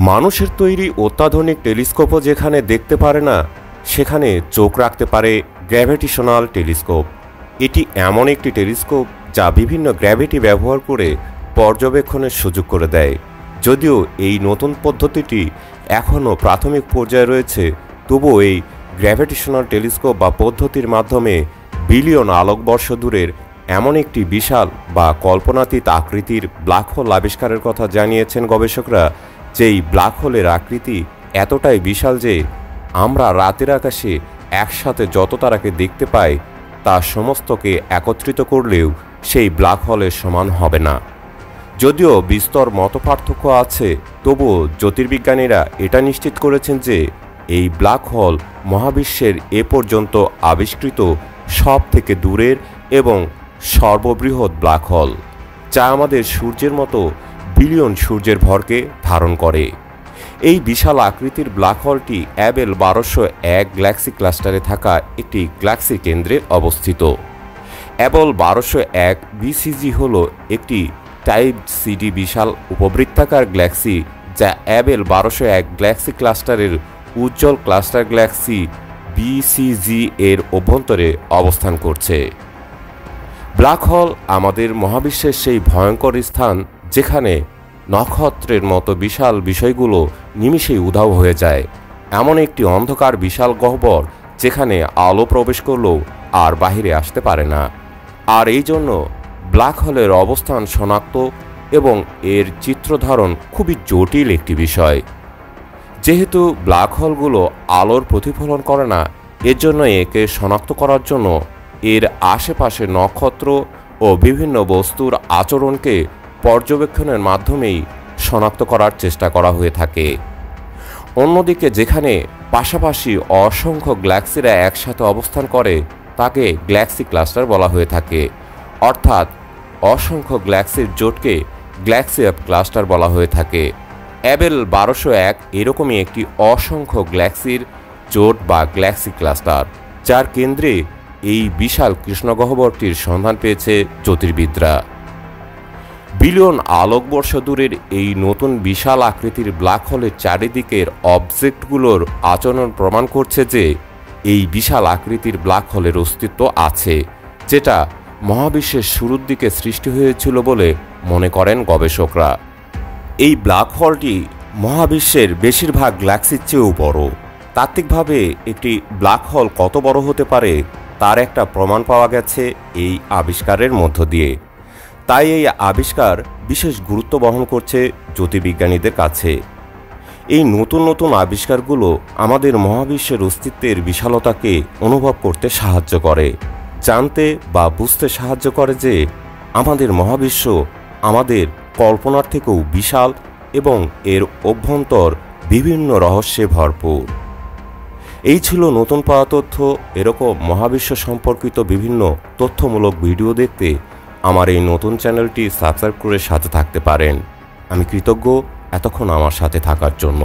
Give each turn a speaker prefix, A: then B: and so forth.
A: মানুষের তৈরি অত্যাধুনিক টেলিস্কোপও যেখানে দেখতে পারে না, সেখানে চোখ রাখতে পারে গ্র্যাভিটেশনাল টেলিস্কোপ। এটি এমন একটি টেলিস্কোপ যা বিভিন্ন গ্র্যাভিটি ব্যবহার করে পর্যবেক্ষণের সুযোগ করে দেয়। যদিও এই নতুন পদ্ধতিটি এখনও প্রাথমিক পর্যায়ে রয়েছে, তবুও এই গ্র্যাভিটেশনাল টেলিস্কোপ বা পদ্ধতির মাধ্যমে বিলিয়ন আলোকবর্ষ দূরের এমন একটি বিশাল বা কল্পনাতীত আকৃতির ব্ল্যাক হোল আবিষ্কারের কথা জানিয়েছেন গবেষকরা। যেই ব্ল্যাক হোলের আকৃতি এতটাই বিশাল যে আমরা রাতের আকাশে একসাথে যত তারাকে দেখতে পাই তা সমস্তকে একত্রিত করলেও সেই ব্ল্যাক হোলের সমান হবে না। যদিও বিস্তর মতপার্থক্য আছে, তবুও জ্যোতির্বিজ্ঞানীরা এটা নিশ্চিত করেছেন যে এই ব্ল্যাক হোল মহাবিশ্বের এ পর্যন্ত আবিষ্কৃত সব থেকে দূরের এবং সর্ববৃহৎ ব্ল্যাক হোল, যা আমাদের সূর্যের মতো বিলিয়ন সূর্যের ভরকে ধারণ করে। এই বিশাল আকৃতির ব্ল্যাক হোলটি অ্যাবেল 1201 গ্যালাক্সি ক্লাস্টারে থাকা একটি গ্যালাক্সি কেন্দ্রে অবস্থিত। অ্যাবেল 1201 বিসিজি হল একটি টাইপ সিডি বিশাল উপবৃত্তাকার গ্যালাক্সি, যা অ্যাবেল 1201 গ্যালাক্সি ক্লাস্টারের উজ্জ্বল ক্লাস্টার গ্যালাক্সি বিসিজি এর অভ্যন্তরে অবস্থান করছে। ব্ল্যাক হোল আমাদের মহাবিশ্বের সেই ভয়ঙ্কর স্থান যেখানে নক্ষত্রের মতো বিশাল বিষয়গুলো নিমিষেই উধাও হয়ে যায়। এমন একটি অন্ধকার বিশাল গহ্বর যেখানে আলো প্রবেশ করলেও আর বাহিরে আসতে পারে না। আর এই জন্য ব্ল্যাক হোলের অবস্থান শনাক্ত এবং এর চিত্রধারণ খুবই জটিল একটি বিষয়। যেহেতু ব্ল্যাক হোলগুলো আলোর প্রতিফলন করে না, এর জন্য একে শনাক্ত করার জন্য এর আশেপাশে নক্ষত্র ও বিভিন্ন বস্তুর আচরণকে পর্যবেক্ষণের মাধ্যমেই শনাক্ত করার চেষ্টা করা হয়ে থাকে। অন্যদিকে যেখানে পাশাপাশি অসংখ্য গ্যালাক্সিরা একসাথে অবস্থান করে তাকে গ্যালাক্সি ক্লাস্টার বলা হয়ে থাকে, অর্থাৎ অসংখ্য গ্যালাক্সির জোটকে গ্যালাক্সি ক্লাস্টার বলা হয়ে থাকে। অ্যাবেল 1201 এরকমই একটি অসংখ্য গ্যালাক্সির জোট বা গ্যালাক্সি ক্লাস্টার, যার কেন্দ্রে এই বিশাল কৃষ্ণগহ্বরটির সন্ধান পেয়েছে জ্যোতির্বিদরা। বিলিয়ন আলোকবর্ষ দূরের এই নতুন বিশাল আকৃতির ব্ল্যাক হোলের চারিদিকের অবজেক্টগুলোর আচরণ প্রমাণ করছে যে এই বিশাল আকৃতির ব্ল্যাক হোলের অস্তিত্ব আছে, যেটা মহাবিশ্বের শুরুর দিকে সৃষ্টি হয়েছিল বলে মনে করেন গবেষকরা। এই ব্ল্যাক হোলটি মহাবিশ্বের বেশিরভাগ গ্যালাক্সির চেয়েও বড়। তাত্ত্বিকভাবে একটি ব্ল্যাক হোল কত বড় হতে পারে তার একটা প্রমাণ পাওয়া গেছে এই আবিষ্কারের মধ্য দিয়ে। তাই এই আবিষ্কার বিশেষ গুরুত্ব বহন করছে জ্যোতির্বিজ্ঞানীদের কাছে। এই নতুন নতুন আবিষ্কারগুলো আমাদের মহাবিশ্বের অস্তিত্বের বিশালতাকে অনুভব করতে সাহায্য করে, জানতে বা বুঝতে সাহায্য করে যে আমাদের মহাবিশ্ব আমাদের কল্পনার থেকেও বিশাল এবং এর অভ্যন্তর বিভিন্ন রহস্যে ভরপুর। এই ছিল নতুন পাওয়া তথ্য। এরকম মহাবিশ্ব সম্পর্কিত বিভিন্ন তথ্যমূলক ভিডিও দেখতে আমার এই নতুন চ্যানেলটি সাবস্ক্রাইব করে সাথে থাকতে পারেন। আমি কৃতজ্ঞ এতক্ষণ আমার সাথে থাকার জন্য।